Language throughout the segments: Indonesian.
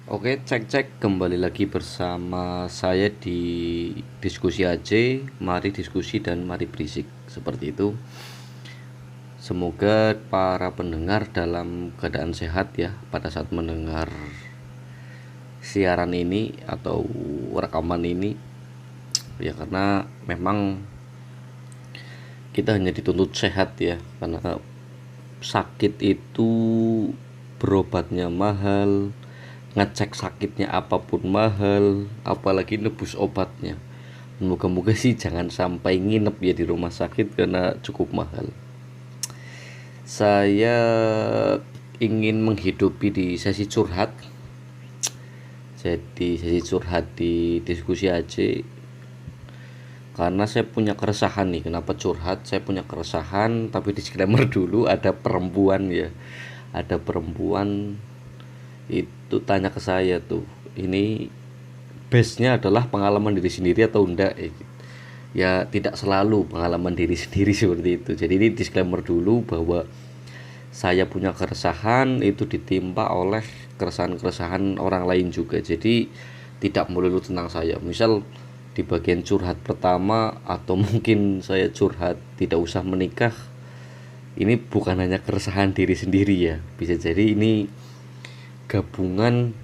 Oke, cek-cek kembali lagi bersama saya di diskusi AJ. Mari diskusi dan mari berisik. Seperti itu. Semoga para pendengar dalam keadaan sehat ya pada saat mendengar siaran ini atau rekaman ini. Ya karena memang kita hanya dituntut sehat ya, karena sakit itu berobatnya mahal, ngecek sakitnya apapun mahal, apalagi nebus obatnya. Moga-moga sih jangan sampai nginep ya di rumah sakit karena cukup mahal. Saya ingin menghidupi di sesi curhat. Jadi sesi curhat di diskusi aja, karena saya punya keresahan nih. Kenapa curhat? Saya punya keresahan, tapi disclaimer dulu, ada perempuan ya, ada perempuan itu tanya ke saya tuh, ini base nya adalah pengalaman diri sendiri atau enggak ya. Ya tidak selalu pengalaman diri sendiri seperti itu. Jadi ini disclaimer dulu bahwa saya punya keresahan itu ditimpa oleh keresahan-keresahan orang lain juga. Jadi tidak melulu tentang saya. Misal di bagian curhat pertama, atau mungkin saya curhat tidak usah menikah, ini bukan hanya keresahan diri sendiri ya, bisa jadi ini gabungan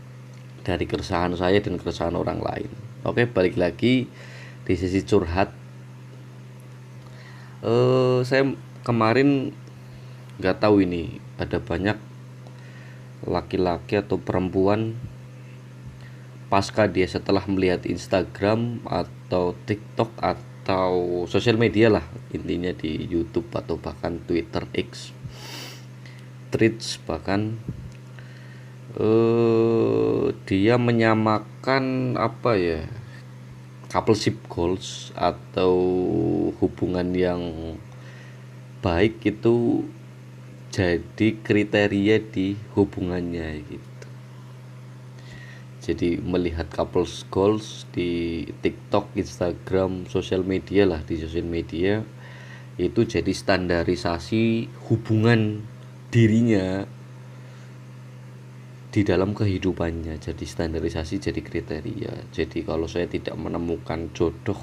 dari keresahan saya dan keresahan orang lain. Oke, balik lagi di sesi curhat. Saya kemarin nggak tahu ini ada banyak laki-laki atau perempuan pasca dia setelah melihat Instagram atau TikTok atau sosial media lah, intinya di YouTube atau bahkan Twitter X, Threads bahkan, dia menyamakan apa ya, coupleship goals atau hubungan yang baik itu jadi kriteria di hubungannya gitu. Jadi melihat couples goals di TikTok, Instagram, sosial media lah, di sosial media itu jadi standarisasi hubungan dirinya di dalam kehidupannya, jadi standarisasi, jadi kriteria. Jadi kalau saya tidak menemukan jodoh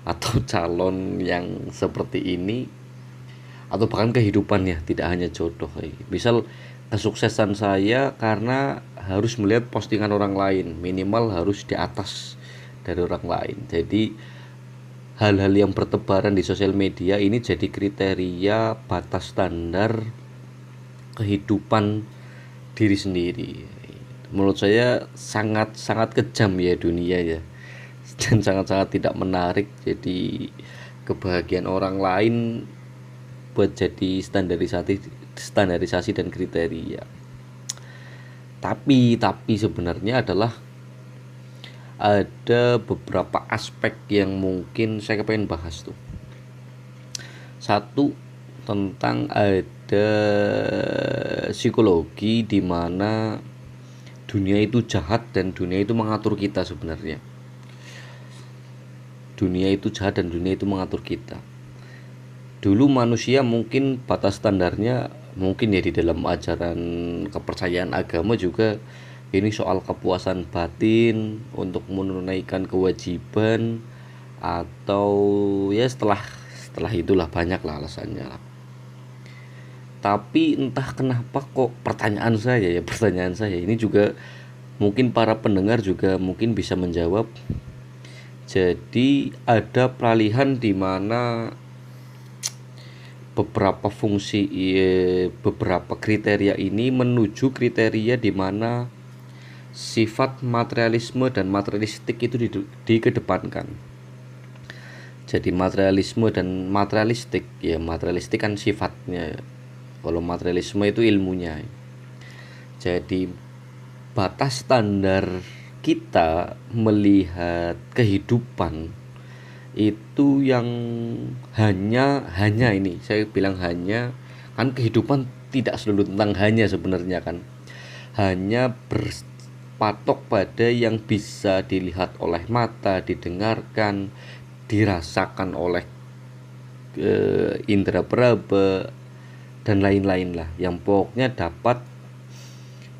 atau calon yang seperti ini, atau bahkan kehidupannya, tidak hanya jodoh, misal kesuksesan saya karena harus melihat postingan orang lain, minimal harus di atas dari orang lain. Jadi hal-hal yang bertebaran di sosial media ini jadi kriteria batas standar kehidupan diri sendiri. Menurut saya sangat-sangat kejam ya dunia ya, dan sangat-sangat tidak menarik. Jadi kebahagiaan orang lain buat jadi standarisasi dan kriteria. Tapi sebenarnya adalah ada beberapa aspek yang mungkin saya pengen bahas tuh. Satu, tentang ada psikologi di mana dunia itu jahat dan dunia itu mengatur kita sebenarnya. Dunia itu jahat dan dunia itu mengatur kita. Dulu manusia mungkin batas standarnya mungkin ya di dalam ajaran kepercayaan agama juga, ini soal kepuasan batin untuk menunaikan kewajiban, atau ya setelah itulah banyak lah alasannya lah. Tapi entah kenapa kok pertanyaan saya ini juga mungkin para pendengar juga mungkin bisa menjawab. Jadi ada peralihan di mana beberapa fungsi, beberapa kriteria ini menuju kriteria di mana sifat materialisme dan materialistik itu dikedepankan. Jadi materialisme dan materialistik, ya materialistik kan sifatnya, kalau materialisme itu ilmunya. Jadi batas standar kita melihat kehidupan itu yang hanya ini, saya bilang hanya, kan kehidupan tidak selalu tentang hanya sebenarnya kan, hanya berpatok pada yang bisa dilihat oleh mata, didengarkan, dirasakan oleh indera peraba dan lain-lain lah, yang pokoknya dapat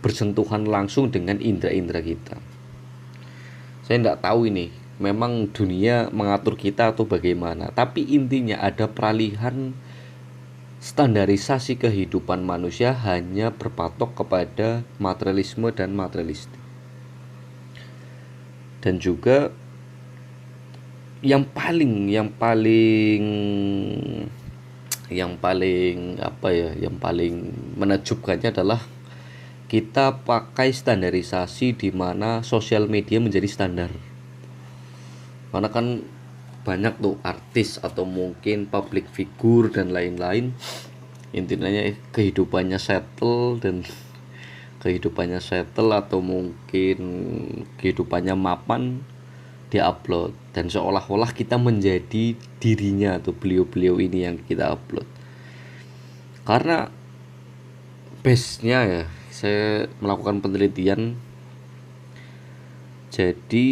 bersentuhan langsung dengan indera-indera kita. Saya tidak tahu ini memang dunia mengatur kita atau bagaimana, tapi intinya ada peralihan standarisasi kehidupan manusia hanya berpatok kepada materialisme dan materialistik. Dan juga yang paling menakjubkannya adalah kita pakai standarisasi di mana sosial media menjadi standar. Karena kan banyak tuh artis atau mungkin public figure dan lain-lain, intinya kehidupannya settle atau mungkin kehidupannya mapan diupload, dan seolah-olah kita menjadi dirinya atau beliau-beliau ini yang kita upload. Karena base-nya ya, saya melakukan penelitian, jadi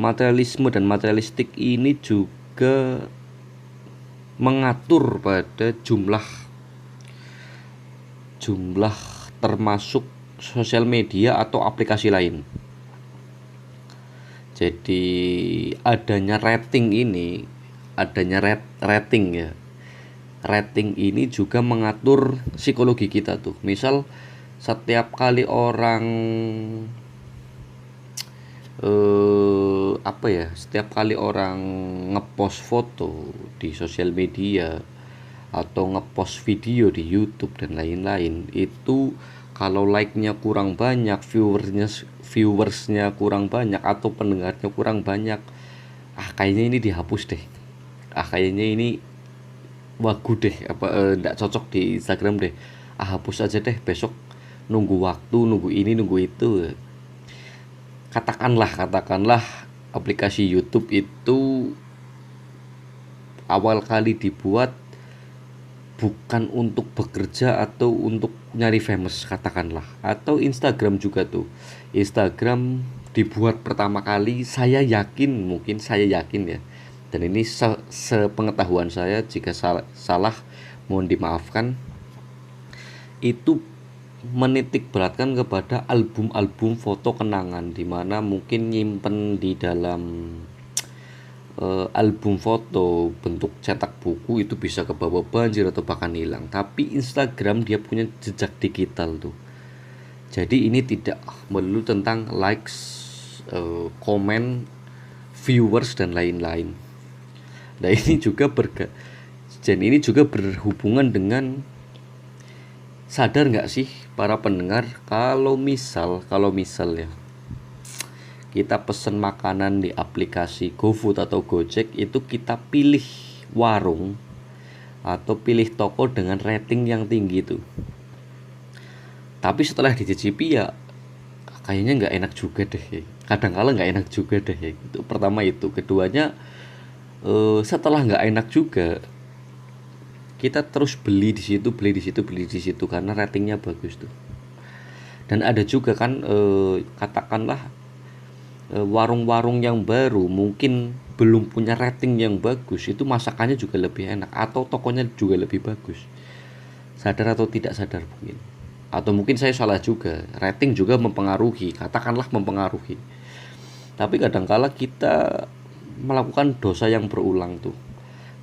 materialisme dan materialistik ini juga mengatur pada jumlah termasuk sosial media atau aplikasi lain. Jadi adanya rating ya. Rating ini juga mengatur psikologi kita tuh. Misal setiap kali orang ngepost foto di sosial media atau ngepost video di YouTube dan lain-lain, itu kalau like-nya kurang banyak, viewersnya kurang banyak atau pendengarnya kurang banyak, kayaknya ini dihapus deh, kayaknya ini wagu deh, nggak cocok di Instagram deh, hapus aja deh, besok nunggu waktu, nunggu ini nunggu itu. Katakanlah aplikasi YouTube itu awal kali dibuat bukan untuk bekerja atau untuk nyari famous, katakanlah. Atau Instagram juga tuh. Instagram dibuat pertama kali, saya yakin ya. Dan ini sepengetahuan saya, jika salah mohon dimaafkan. Itu menitik beratkan kepada album-album foto kenangan, di mana mungkin nyimpen di dalam album foto bentuk cetak buku itu bisa kebawa banjir atau bahkan hilang. Tapi Instagram dia punya jejak digital tuh. Jadi ini tidak melulu tentang likes, komen, viewers dan lain-lain. Nah ini juga berhubungan dengan, sadar nggak sih para pendengar, kalau misal ya kita pesen makanan di aplikasi GoFood atau Gojek, itu kita pilih warung atau pilih toko dengan rating yang tinggi tuh. Tapi setelah dicicipi ya kayaknya nggak enak juga deh. Kadang-kala nggak enak juga deh. Itu pertama itu. Keduanya, setelah nggak enak juga, kita terus beli di situ karena ratingnya bagus tuh. Dan ada juga kan, katakanlah warung-warung yang baru mungkin belum punya rating yang bagus, itu masakannya juga lebih enak atau tokonya juga lebih bagus. Sadar atau tidak sadar mungkin. Atau mungkin saya salah juga, rating juga mempengaruhi, katakanlah mempengaruhi. Tapi kadangkala kita melakukan dosa yang berulang tuh,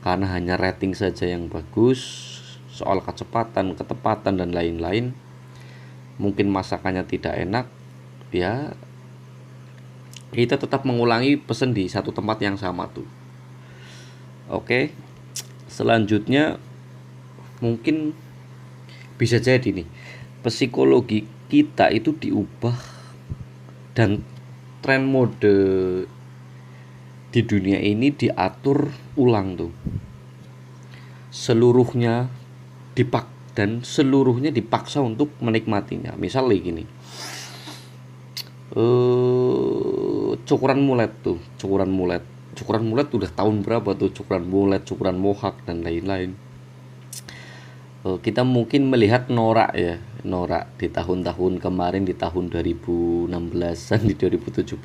karena hanya rating saja yang bagus, soal kecepatan, ketepatan dan lain-lain, mungkin masakannya tidak enak, ya kita tetap mengulangi pesan di satu tempat yang sama tuh. Oke, selanjutnya mungkin bisa jadi nih, psikologi kita itu diubah dan tren mode di dunia ini diatur ulang tuh. Seluruhnya dipaksa untuk menikmatinya. Misal kayak gini, cukuran mulet udah tahun berapa tuh, cukuran mohak dan lain-lain. Kita mungkin melihat norak di tahun-tahun kemarin, di tahun 2016an, di 2017,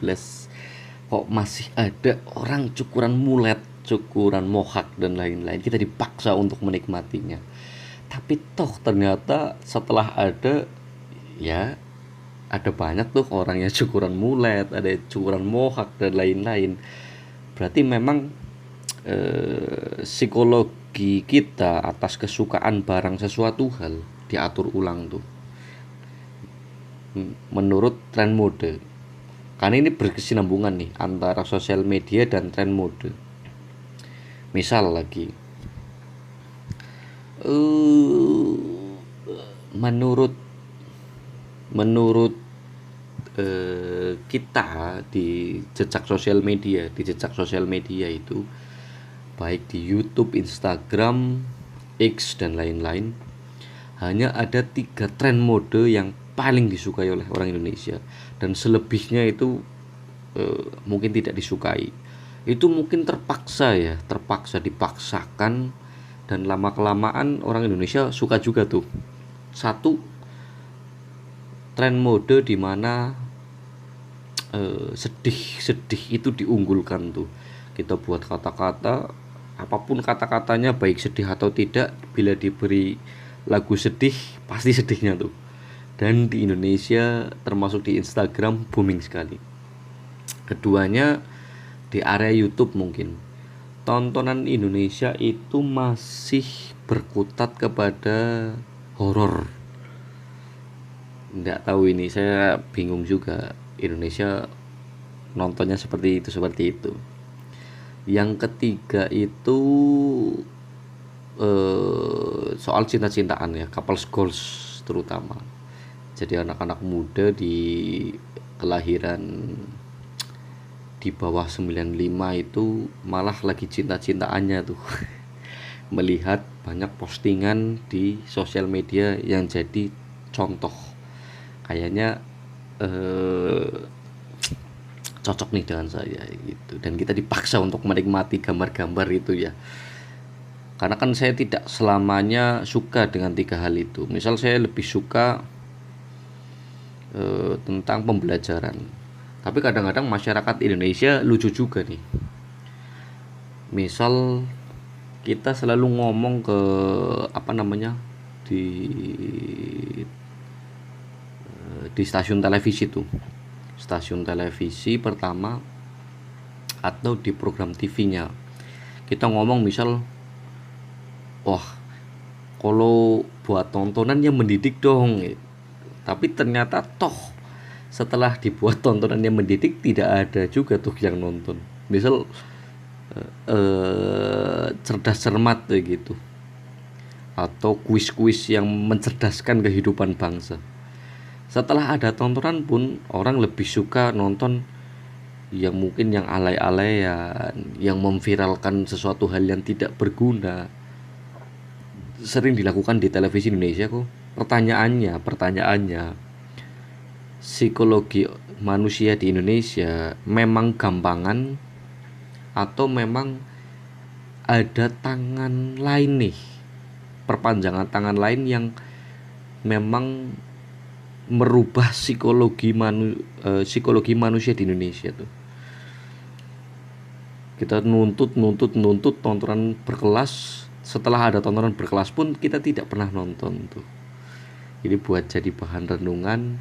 kok masih ada orang cukuran mulet, cukuran mohak dan lain-lain. Kita dipaksa untuk menikmatinya. Tapi toh ternyata setelah ada, ya ada banyak tuh orang yang cukuran mulet, ada yang cukuran mohak dan lain-lain. Berarti memang psikologi kita atas kesukaan barang sesuatu hal diatur ulang tuh menurut tren mode. Karena ini berkesinambungan nih antara sosial media dan tren mode. Misal lagi, eh menurut menurut kita di jejak sosial media itu baik di YouTube, Instagram, X dan lain-lain, hanya ada 3 tren mode yang paling disukai oleh orang Indonesia dan selebihnya itu mungkin tidak disukai. Itu mungkin terpaksa dipaksakan dan lama kelamaan orang Indonesia suka juga tuh. Satu, tren mode di mana sedih itu diunggulkan tuh. Kita buat kata-kata, apapun kata-katanya baik sedih atau tidak, bila diberi lagu sedih pasti sedihnya tuh. Dan di Indonesia termasuk di Instagram booming sekali. Keduanya di area YouTube mungkin. Tontonan Indonesia itu masih berkutat kepada horor. Nggak tahu ini, saya bingung juga. Indonesia nontonnya seperti itu. Yang ketiga itu soal cinta-cintaan ya, couples goals terutama. Jadi anak-anak muda di kelahiran di bawah 95 itu malah lagi cinta-cintaannya tuh. Melihat banyak postingan di sosial media yang jadi contoh. Kayaknya cocok nih dengan saya gitu, dan kita dipaksa untuk menikmati gambar-gambar itu ya, karena kan saya tidak selamanya suka dengan 3 hal itu. Misal saya lebih suka tentang pembelajaran, tapi kadang-kadang masyarakat Indonesia lucu juga nih. Misal kita selalu ngomong ke apa namanya di stasiun televisi tuh, stasiun televisi pertama atau di program TV-nya kita ngomong misal, wah kalau buat tontonan yang mendidik dong, tapi ternyata toh setelah dibuat tontonan yang mendidik tidak ada juga tuh yang nonton. Misal cerdas cermat gitu, atau kuis-kuis yang mencerdaskan kehidupan bangsa. Setelah ada tontonan pun orang lebih suka nonton yang mungkin yang alay-alayan, yang memviralkan sesuatu hal yang tidak berguna. Sering dilakukan di televisi Indonesia kok. Pertanyaannya, psikologi manusia di Indonesia memang gampangan atau memang ada tangan lain nih, perpanjangan tangan lain yang memang merubah psikologi manusia di Indonesia tuh. Kita nuntut tontonan berkelas, setelah ada tontonan berkelas pun kita tidak pernah nonton tuh. Ini buat jadi bahan renungan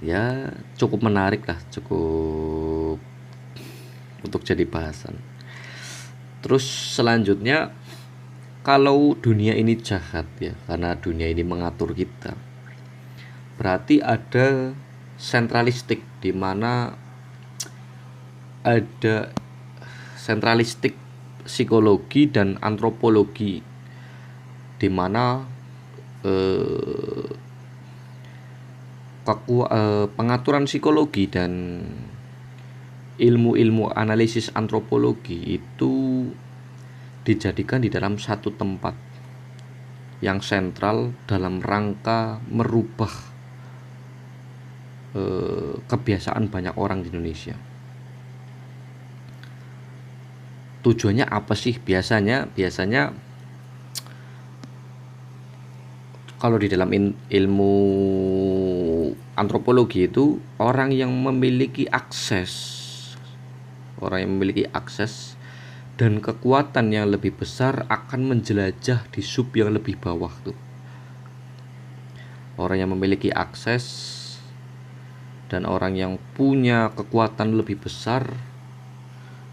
ya, cukup menarik lah, cukup untuk jadi bahasan. Terus selanjutnya, kalau dunia ini jahat ya, karena dunia ini mengatur kita, berarti ada sentralistik, di mana ada sentralistik psikologi dan antropologi, di mana pengaturan psikologi dan ilmu-ilmu analisis antropologi itu dijadikan di dalam satu tempat yang sentral dalam rangka merubah kebiasaan banyak orang di Indonesia. Tujuannya apa sih? Biasanya kalau di dalam ilmu antropologi itu orang yang memiliki akses dan kekuatan yang lebih besar akan menjelajah di sub yang lebih bawah tuh. orang yang memiliki akses dan orang yang punya kekuatan lebih besar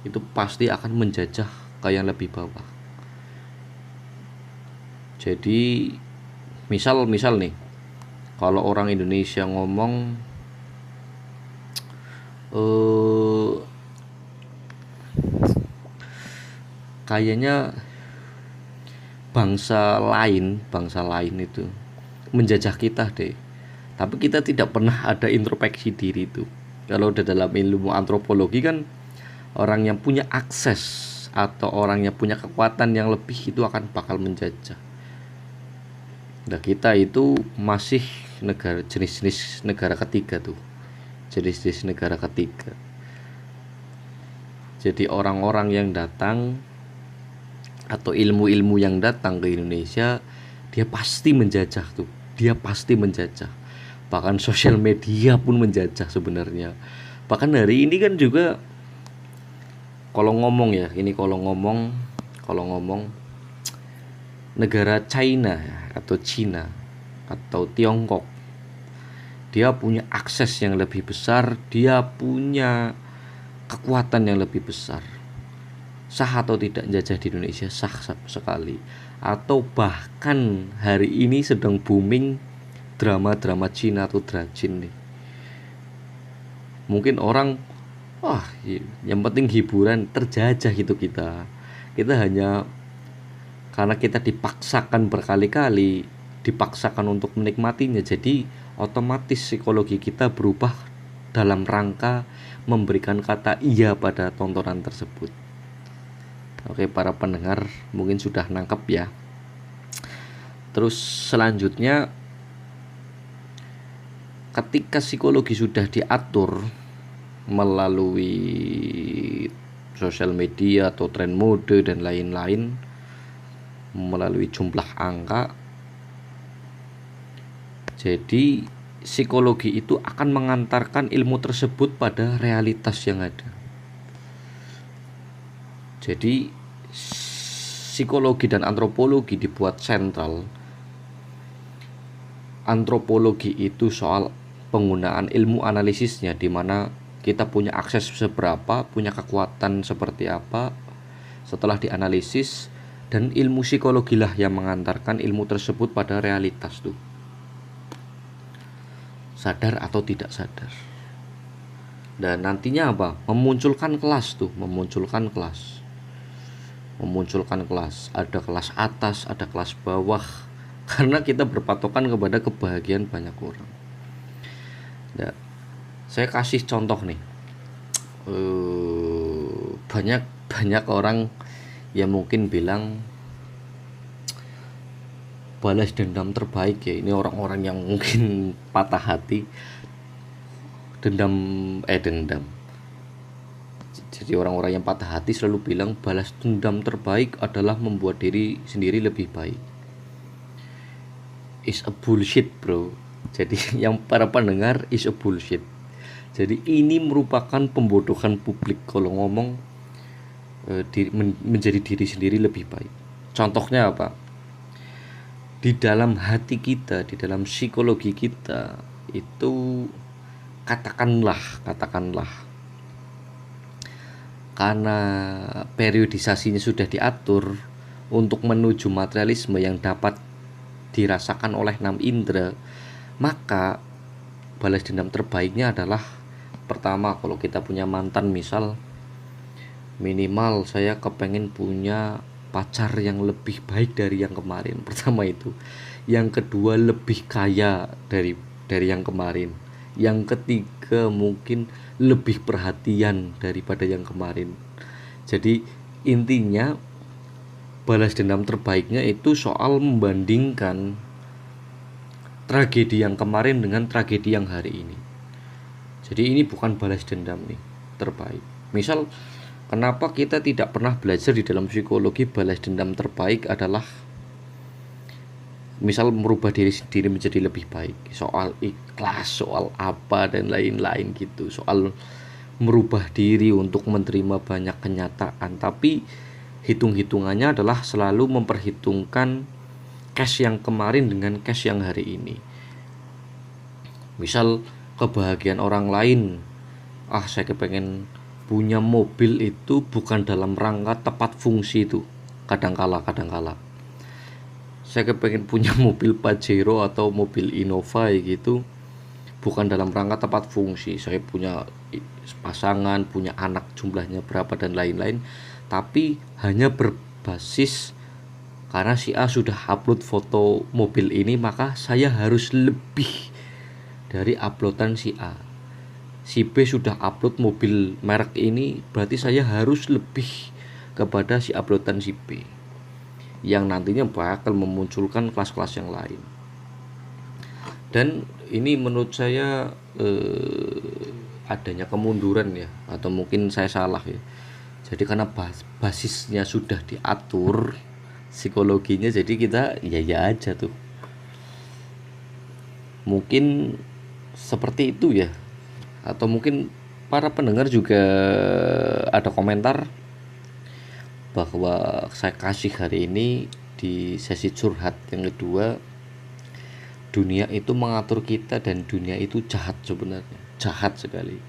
itu pasti akan menjajah ke yang lebih bawah. Jadi misal nih, kalau orang Indonesia ngomong kayaknya bangsa lain itu menjajah kita deh, tapi kita tidak pernah ada introspeksi diri itu. Kalau udah dalam ilmu antropologi kan, orang yang punya akses atau orang yang punya kekuatan yang lebih itu akan bakal menjajah. Nah, kita itu masih jenis-jenis negara ketiga tuh, jenis-jenis negara ketiga. Jadi orang-orang yang datang atau ilmu-ilmu yang datang ke Indonesia, dia pasti menjajah tuh, dia pasti menjajah. Bahkan sosial media pun menjajah sebenarnya. Bahkan hari ini kan juga kalau ngomong negara China atau Cina atau Tiongkok, dia punya akses yang lebih besar, dia punya kekuatan yang lebih besar. Sah atau tidak jajah di Indonesia? Sah sekali. Atau bahkan hari ini sedang booming drama-drama Cina atau Drajin nih. Mungkin orang, yang penting hiburan, terjajah itu kita hanya karena kita dipaksakan berkali-kali, dipaksakan untuk menikmatinya, jadi otomatis psikologi kita berubah dalam rangka memberikan kata iya pada tontonan tersebut. Oke, para pendengar mungkin sudah nangkep ya. Terus selanjutnya, ketika psikologi sudah diatur melalui sosial media atau tren mode dan lain-lain, melalui jumlah angka, jadi psikologi itu akan mengantarkan ilmu tersebut pada realitas yang ada. Jadi psikologi dan antropologi dibuat sentral. Antropologi itu soal penggunaan ilmu analisisnya, di mana kita punya akses seberapa, punya kekuatan seperti apa setelah dianalisis, dan ilmu psikologilah yang mengantarkan ilmu tersebut pada realitas tuh. Sadar atau tidak sadar. Dan nantinya apa? Memunculkan kelas. Ada kelas atas, ada kelas bawah, karena kita berpatokan kepada kebahagiaan banyak orang. Nah, saya kasih contoh nih. Banyak orang yang mungkin bilang balas dendam terbaik ya. Ini orang-orang yang mungkin patah hati. Dendam. Jadi orang-orang yang patah hati selalu bilang balas dendam terbaik adalah membuat diri sendiri lebih baik. Is a bullshit, bro. Jadi yang para pendengar, is a bullshit. Jadi ini merupakan pembodohan publik kalau ngomong menjadi diri sendiri lebih baik. Contohnya apa? Di dalam hati kita, di dalam psikologi kita itu katakanlah karena periodisasinya sudah diatur untuk menuju materialisme yang dapat dirasakan oleh 6 indera, maka balas dendam terbaiknya adalah, pertama, kalau kita punya mantan, misal minimal saya kepengen punya pacar yang lebih baik dari yang kemarin. Pertama itu. Yang kedua, lebih kaya dari yang kemarin. Yang ketiga, mungkin lebih perhatian daripada yang kemarin. Jadi intinya balas dendam terbaiknya itu soal membandingkan tragedi yang kemarin dengan tragedi yang hari ini. Jadi ini bukan balas dendam nih terbaik. Misal, kenapa kita tidak pernah belajar di dalam psikologi balas dendam terbaik adalah misal merubah diri sendiri menjadi lebih baik, soal ikhlas, soal apa dan lain-lain gitu, soal merubah diri untuk menerima banyak kenyataan. Tapi hitung-hitungannya adalah selalu memperhitungkan cash yang kemarin dengan cash yang hari ini. Misal kebahagiaan orang lain, saya kepengen punya mobil itu bukan dalam rangka tepat fungsi itu. Kadangkala saya kepengen punya mobil Pajero atau mobil Innova gitu, bukan dalam rangka tepat fungsi. Saya punya pasangan, punya anak jumlahnya berapa dan lain-lain, tapi hanya berbasis karena si A sudah upload foto mobil ini, maka saya harus lebih dari uploadan si A. Si B sudah upload mobil merek ini, berarti saya harus lebih kepada si uploadan si B, yang nantinya bakal memunculkan kelas-kelas yang lain. Dan ini menurut saya adanya kemunduran ya, atau mungkin saya salah ya. Jadi karena basisnya sudah diatur psikologinya, jadi kita ya aja tuh. Mungkin seperti itu ya. Atau mungkin para pendengar juga ada komentar bahwa saya kasih hari ini di sesi curhat yang kedua, dunia itu mengatur kita dan dunia itu jahat, sebenarnya jahat sekali.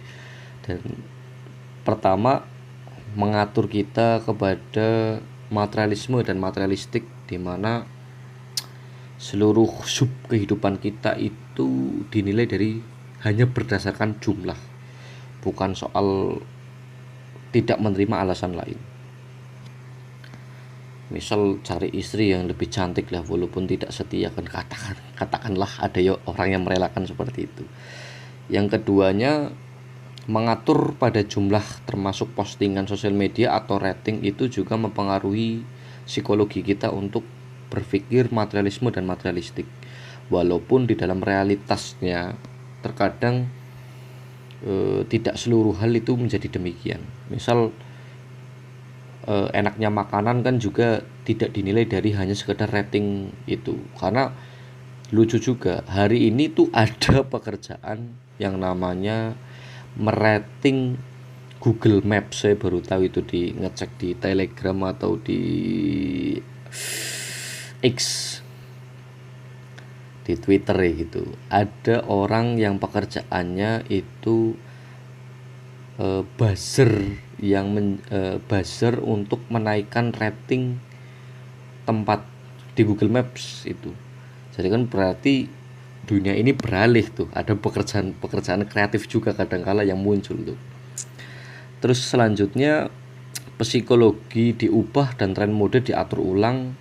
Dan pertama, mengatur kita kepada materialisme dan materialistik, di mana seluruh sub kehidupan kita itu dinilai dari hanya berdasarkan jumlah, bukan soal tidak menerima alasan lain. Misal cari istri yang lebih cantik lah, walaupun tidak setia, kan katakanlah ada ya orang yang merelakan seperti itu. Yang keduanya, mengatur pada jumlah termasuk postingan sosial media atau rating itu juga mempengaruhi psikologi kita untuk berpikir materialisme dan materialistik, walaupun di dalam realitasnya terkadang tidak seluruh hal itu menjadi demikian. Misal enaknya makanan kan juga tidak dinilai dari hanya sekedar rating itu, karena lucu juga hari ini tuh ada pekerjaan yang namanya merating Google Maps. Saya baru tahu itu, di ngecek di Telegram atau di X, di Twitter ya gitu. Ada orang yang pekerjaannya itu buzzer buzzer untuk menaikkan rating tempat di Google Maps itu. Jadi kan berarti dunia ini beralih tuh, ada pekerjaan kreatif juga kadangkala yang muncul tuh. Terus selanjutnya, psikologi diubah dan tren mode diatur ulang,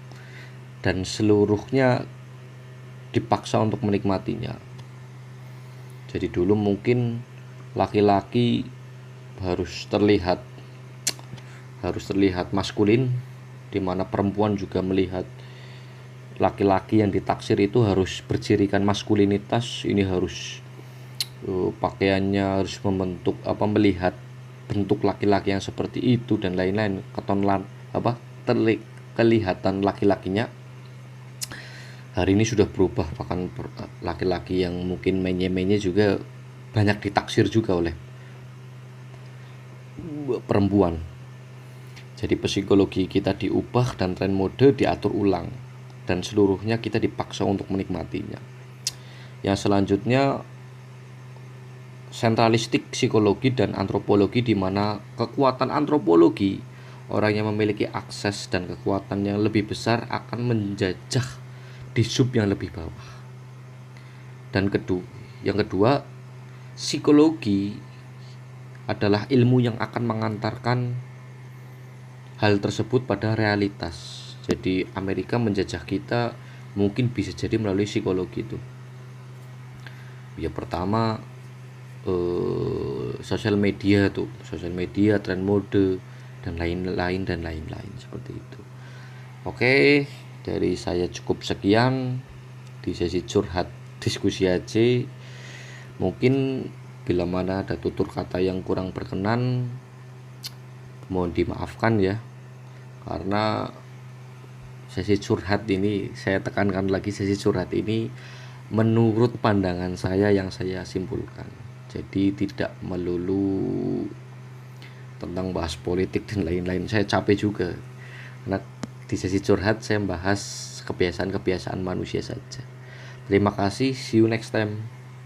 dan seluruhnya dipaksa untuk menikmatinya. Jadi dulu mungkin laki-laki harus terlihat maskulin, di mana perempuan juga melihat laki-laki yang ditaksir itu harus bercirikan maskulinitas. Ini harus pakaiannya harus membentuk melihat bentuk laki-laki yang seperti itu dan lain-lain, kelihatan laki-lakinya. Hari ini sudah berubah, bahkan laki-laki yang mungkin menye-menye juga banyak ditaksir juga oleh perempuan. Jadi psikologi kita diubah dan tren mode diatur ulang, dan seluruhnya kita dipaksa untuk menikmatinya. Yang selanjutnya, sentralistik psikologi dan antropologi, di mana kekuatan antropologi, orang yang memiliki akses dan kekuatan yang lebih besar akan menjajah di sub yang lebih bawah. Dan yang kedua, psikologi adalah ilmu yang akan mengantarkan hal tersebut pada realitas. Jadi Amerika menjajah kita mungkin bisa jadi melalui psikologi itu. Ya pertama, sosial media, tren mode dan lain-lain seperti itu. Oke, dari saya cukup sekian di sesi curhat diskusi aja. Mungkin bila mana ada tutur kata yang kurang berkenan, mohon dimaafkan ya, karena sesi curhat ini, saya tekankan lagi, sesi curhat ini menurut pandangan saya yang saya simpulkan. Jadi tidak melulu tentang bahas politik dan lain-lain. Saya capek juga, karena di sesi curhat saya membahas kebiasaan-kebiasaan manusia saja. Terima kasih, see you next time.